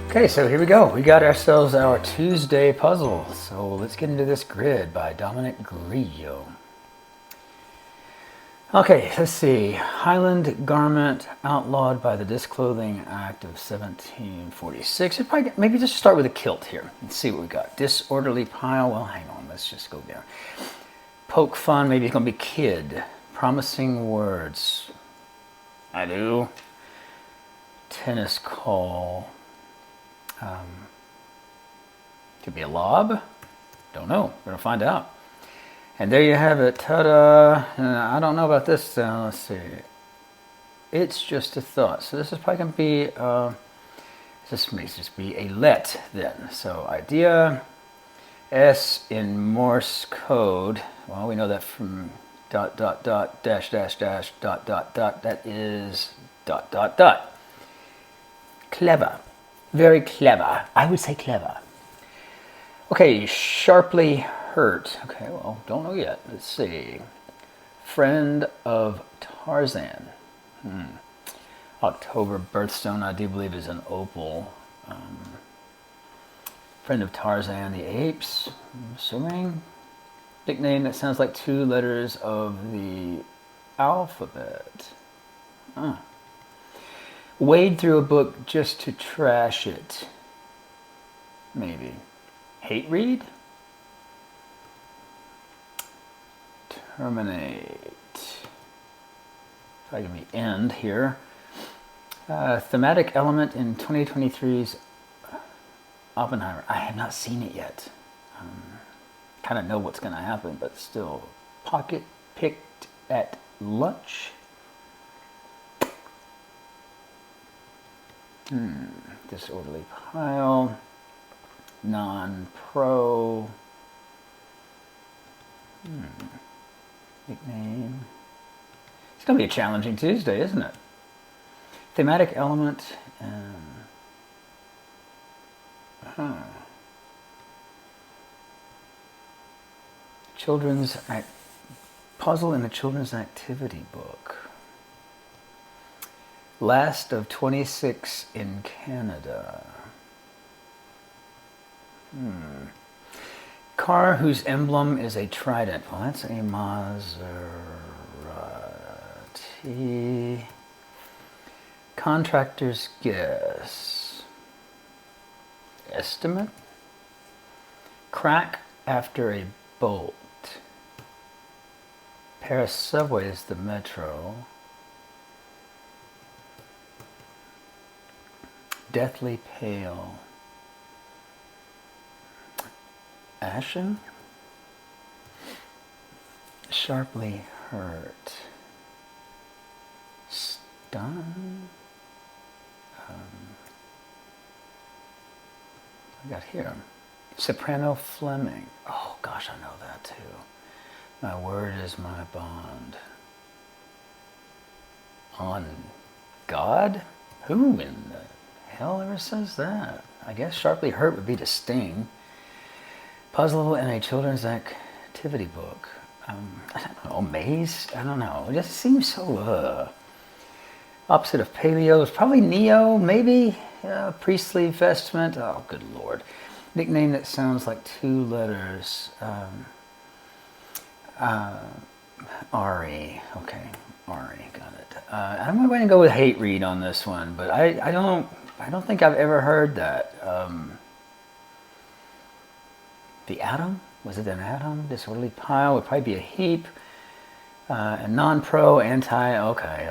Okay, so here we go. We got ourselves our Tuesday puzzle. So let's get into this grid by Dominic Grillo. Okay, let's see. Highland garment outlawed by the Disclothing Act of 1746. Maybe just start with a kilt here and see what we got. Disorderly pile. Well, hang on. Let's just go down. Poke fun. Maybe it's going to be kid. Promising words. I do. Tennis call. Could be a lob. Don't know. We're going to find out. And there you have it. Ta-da. I don't know about this sound. Let's see. It's just a thought. So this is probably going to be, this may just be a let then. So idea, S in Morse code. Well, we know that from ... dash dash dash ... That is ... Clever. Very clever. I would say clever. Okay, sharply hurt. Okay, well, don't know yet. Let's see. Friend of Tarzan. October birthstone, I do believe, is an opal. Friend of Tarzan, the apes, I'm assuming. Nickname that sounds like two letters of the alphabet. Wade through a book just to trash it. Maybe. Hate read? Terminate. Probably going to be end here. Thematic element in 2023's Oppenheimer. I have not seen it yet. Kind of know what's going to happen, but still. Pocket picked at lunch. Disorderly pile. Non-pro. Nickname. It's going to be a challenging Tuesday, isn't it? Thematic element. Children's puzzle in a children's activity book. Last of 26 in Canada. Car whose emblem is a trident. Well, that's a Maserati. Contractor's guess. Estimate. Crack after a bolt. Paris subway is the metro. Deathly pale. Ashen. Sharply hurt. Stun. I got here. Soprano Fleming. Oh gosh, I know that too. My word is my bond. On God? Who in the hell ever says that? I guess sharply hurt would be to sting. Puzzle in a children's activity book. I don't know, maze? I don't know. It just seems so, opposite of paleo is probably neo, maybe? Priestly vestment. Oh, good Lord. Nickname that sounds like two letters. Ari. Okay, Ari, got it. I'm going to go with hate read on this one, but I don't think I've ever heard that. The atom? Was it an atom? Disorderly pile would probably be a heap. And non-pro, anti. Okay.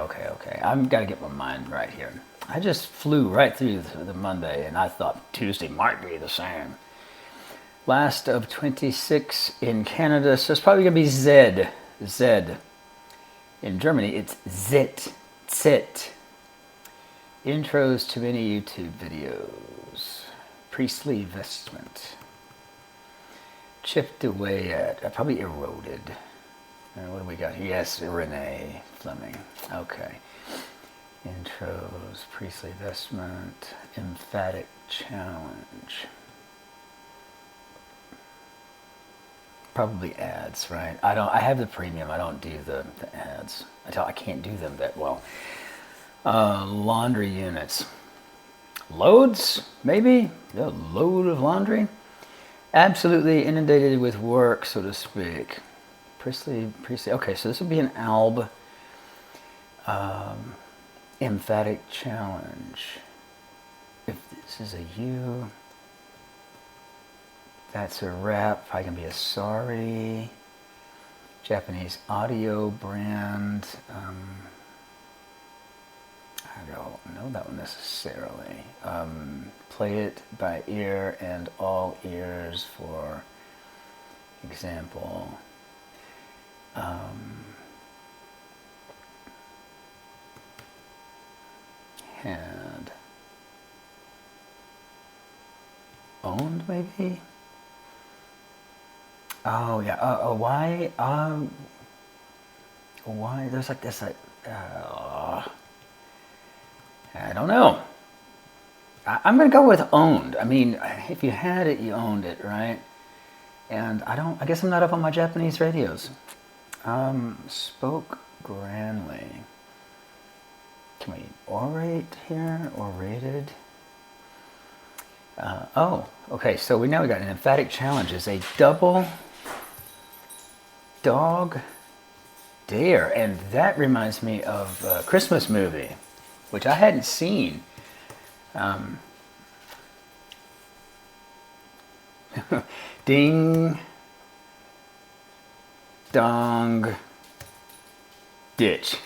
I've got to get my mind right here. I just flew right through the Monday, and I thought Tuesday might be the same. Last of 26 in Canada, so it's probably going to be Z. Z. In Germany, it's Zit. Zit. Intros to many YouTube videos. Priestly vestment. Chipped away at, probably eroded. What do we got here? Yes, Renee Fleming. Okay. Intros, priestly vestment, emphatic challenge. Probably ads, right? I have the premium. I don't do the ads. I can't do them that well. Laundry units. Loads, maybe? A load of laundry? Absolutely inundated with work, so to speak. Priestley. Okay, so this would be an alb. Emphatic challenge. If this is a U, that's a rap. I can be a sorry. Japanese audio brand. I don't know that one necessarily. Play it by ear and all ears, for example. Had owned, maybe. Oh yeah. Why? Why? There's like this. I don't know. I'm gonna go with owned. I mean, if you had it, you owned it, right? And I guess I'm not up on my Japanese radios. Spoke grandly. Can we orate here? Orated? Oh, okay. So now we got an emphatic challenge. It's a double dog dare, and that reminds me of a Christmas movie, which I hadn't seen. Ding dong ditch.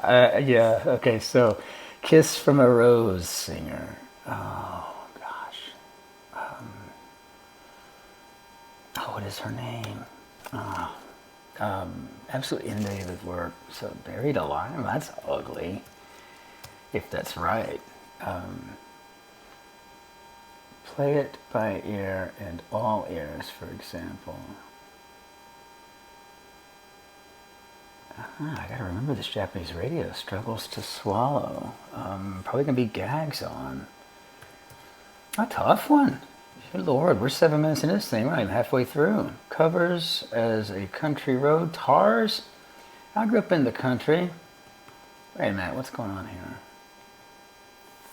Yeah, okay, so Kiss from a Rose singer. Oh gosh. What is her name? Absolutely inundated with work. So buried alive? That's ugly, if that's right. Play it by ear and all ears, for example. I gotta remember this Japanese radio. Struggles to swallow. Probably gonna be gags on. A tough one. Good Lord, we're 7 minutes into this thing. We're not even halfway through. Covers as a country road. Tars? I grew up in the country. Wait a minute, what's going on here?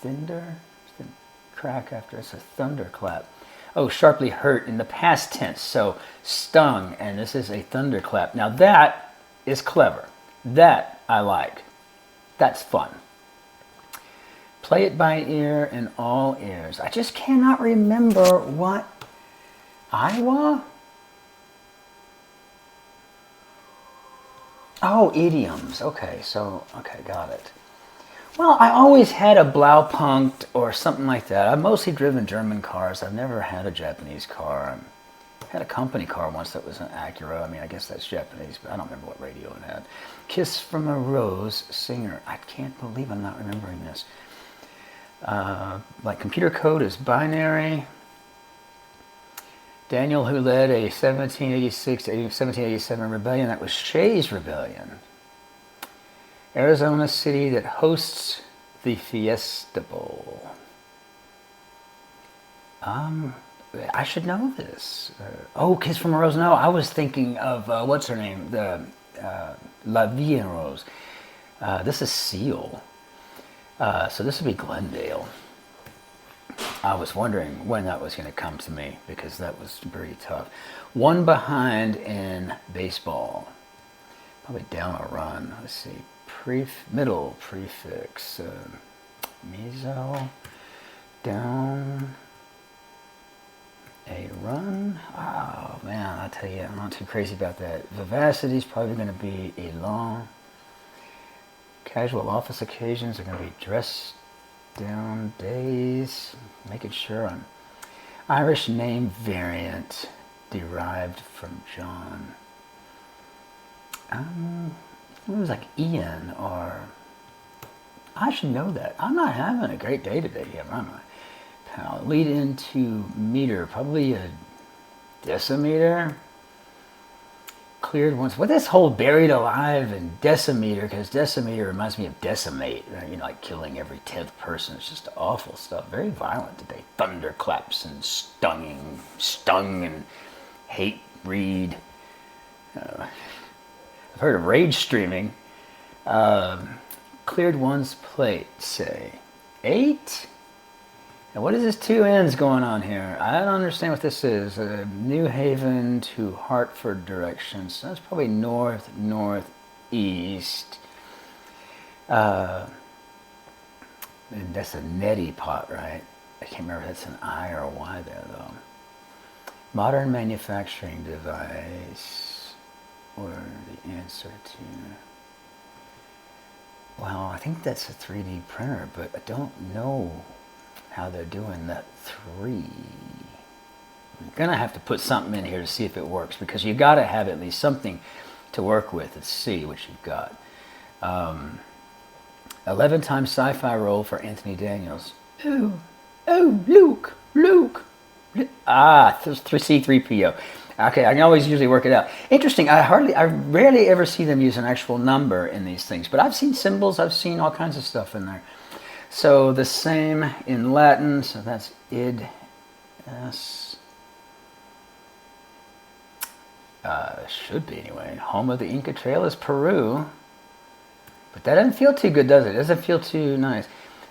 Thunder? The crack after it's a thunderclap. Oh, sharply hurt in the past tense. So stung, and this is a thunderclap. Now that is clever. That I like. That's fun. Play it by ear and all ears. I just cannot remember what. Iowa? Oh, idioms. Okay, got it. Well, I always had a Blaupunkt or something like that. I've mostly driven German cars. I've never had a Japanese car. I had a company car once that was an Acura. I mean, I guess that's Japanese, but I don't remember what radio it had. Kiss from a Rose singer. I can't believe I'm not remembering this. Like computer code is binary. Daniel, who led a 1786 to 1787 rebellion, that was Shays' Rebellion. Arizona city that hosts the Fiesta Bowl. I should know this. Kiss from a Rose. No, I was thinking of, what's her name? The La Vie en Rose. This is Seal. So this would be Glendale. I was wondering when that was going to come to me, because that was pretty tough. One behind in baseball. Probably down a run. Let's see. Middle prefix. Meso. Down a run. Oh man, I tell you, I'm not too crazy about that. Vivacity is probably going to be élan. Casual office occasions are going to be dressed down days. Making sure I'm Irish name variant derived from John. It was like Ian, or I should know that. I'm not having a great day today here, am I? Pal. Lead into meter, probably a decimeter. Cleared once. What this whole buried alive and decimeter, because decimeter reminds me of decimate, you know, like killing every 10th person. It's just awful stuff. Very violent today. Thunderclaps and stung and hate read. I've heard of rage streaming. Cleared one's plate, say. 8. And what is this 2 N's going on here? I don't understand what this is. New Haven to Hartford direction. So that's probably north, northeast. And that's a neti pot, right? I can't remember if that's an I or a Y there, though. Modern manufacturing device. Or the answer to... Well, I think that's a 3D printer, but I don't know how they're doing that 3. I'm gonna have to put something in here to see if it works, because you got to have at least something to work with and see what you've got. 11-time sci-fi role for Anthony Daniels. Oh, Luke. Ah, C3PO. Okay, I can always usually work it out. Interesting. I rarely ever see them use an actual number in these things, but I've seen symbols. I've seen all kinds of stuff in there. So the same in Latin, so that's id s. Should be anyway. Home of the Inca Trail is Peru. But that doesn't feel too good, does it? It doesn't feel too nice.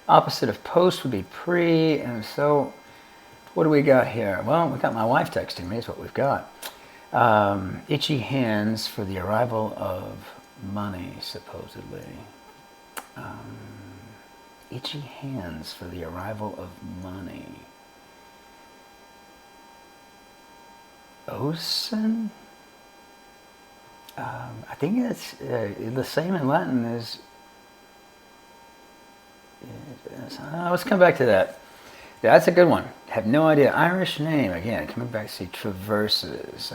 Opposite of post would be pre, and so what do we got here? Well, we got my wife texting me, is what we've got. Itchy hands for the arrival of money, supposedly. Itchy hands for the arrival of money. Osen? I think it's the same in Latin as... let's come back to that. Yeah, that's a good one. Have no idea. Irish name, again, coming back to see traverses.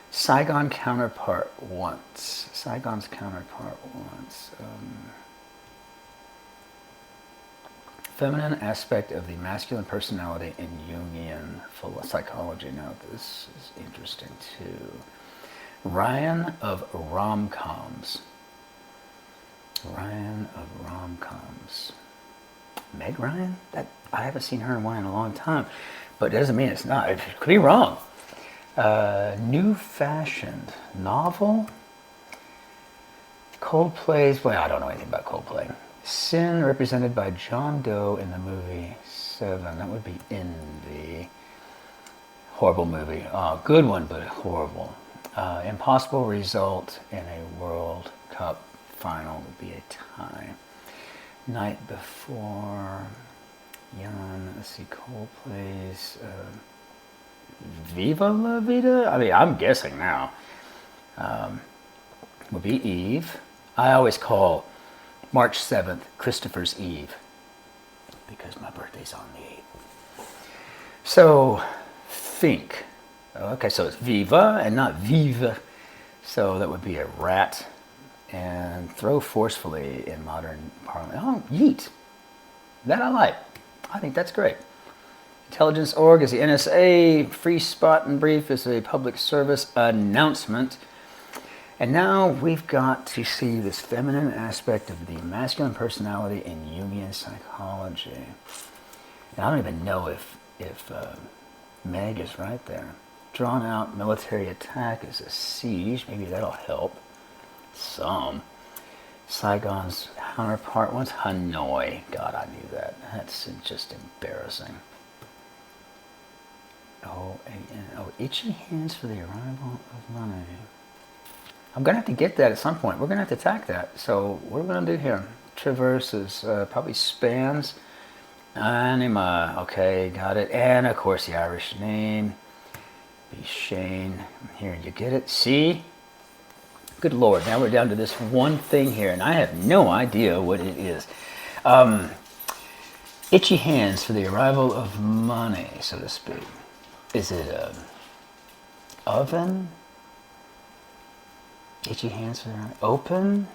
Saigon counterpart once. Saigon's counterpart once. Feminine aspect of the masculine personality in Jungian psychology. Now, this is interesting too. Ryan of rom-coms. Ryan of rom-coms. Meg Ryan? I haven't seen her in one in a long time, but it doesn't mean it's not. It could be wrong. New-fashioned novel. Coldplay's, well, I don't know anything about Coldplay. Sin, represented by John Doe in the movie 7. That would be Envy. Horrible movie. Oh, good one, but horrible. Impossible result in a World Cup final would be a tie. Night Before. Jan, let's see, Coldplay's Viva La Vida? I mean, I'm guessing now. Would be Eve. I always call March 7th Christopher's Eve because my birthday's on the 8th. So, think. Okay, so it's Viva and not Viva. So that would be a rat. And throw forcefully in modern parliament. Oh, yeet. That I like. I think that's great. Intelligence Org is the NSA. Free Spot and Brief is a public service announcement. And now we've got to see this feminine aspect of the masculine personality in Jungian psychology. And I don't even know if Meg is right there. Drawn out military attack is a siege. Maybe that'll help some. Saigon's counterpart was Hanoi. God, I knew that. That's just embarrassing. Oh, itchy hands for the arrival of money. I'm going to have to get that at some point. We're going to have to attack that. So what are we going to do here? Traverses, probably spans. Anima, okay, got it. And of course the Irish name. Be Shane. Here, you get it? See? Good Lord, now we're down to this one thing here, and I have no idea what it is. Itchy hands for the arrival of money, so to speak. Is it a oven? Itchy hands for the open?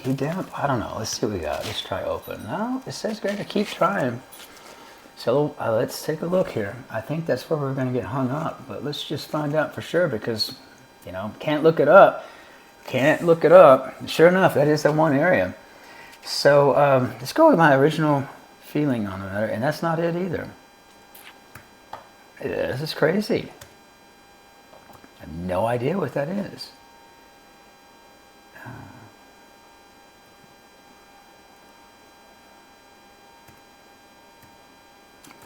You down? I don't know. Let's see what we got. Let's try open. No, it says great to keep trying. So let's take a look here. I think that's where we're going to get hung up, but let's just find out for sure because, you know, can't look it up. Can't look it up. Sure enough, that is the one area. So let's go with my original feeling on the matter, and that's not it either. This is crazy. I have no idea what that is.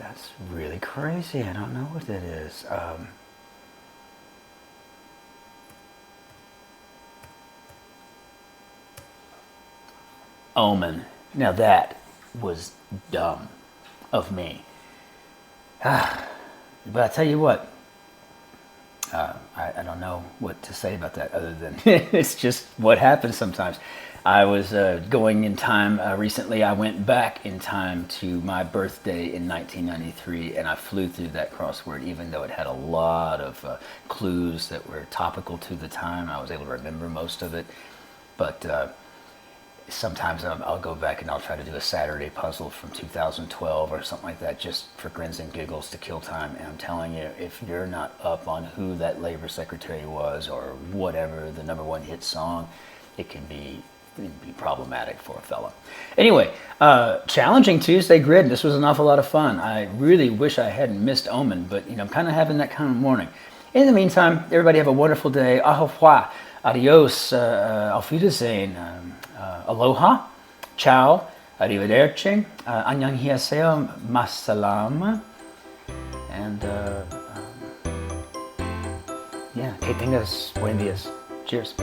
That's really crazy. I don't know what that is. Omen. Now that was dumb of me. But I tell you what, I don't know what to say about that other than it's just what happens sometimes. I was going in time recently. I went back in time to my birthday in 1993, and I flew through that crossword, even though it had a lot of clues that were topical to the time. I was able to remember most of it, but sometimes I'll go back and I'll try to do a Saturday puzzle from 2012 or something like that, just for grins and giggles to kill time. And I'm telling you, if you're not up on who that labor secretary was or whatever the #1 hit song, it can be problematic for a fella. Anyway, challenging Tuesday grid. This was an awful lot of fun. I really wish I hadn't missed Omen, but I'm kind of having that kind of morning. In the meantime, everybody have a wonderful day. Au revoir. Adios. Auf Wiedersehen. Aloha. Ciao. Arrivederci. Annyeonghaseyo. Masalam. And yeah, que tengas buen días. Cheers.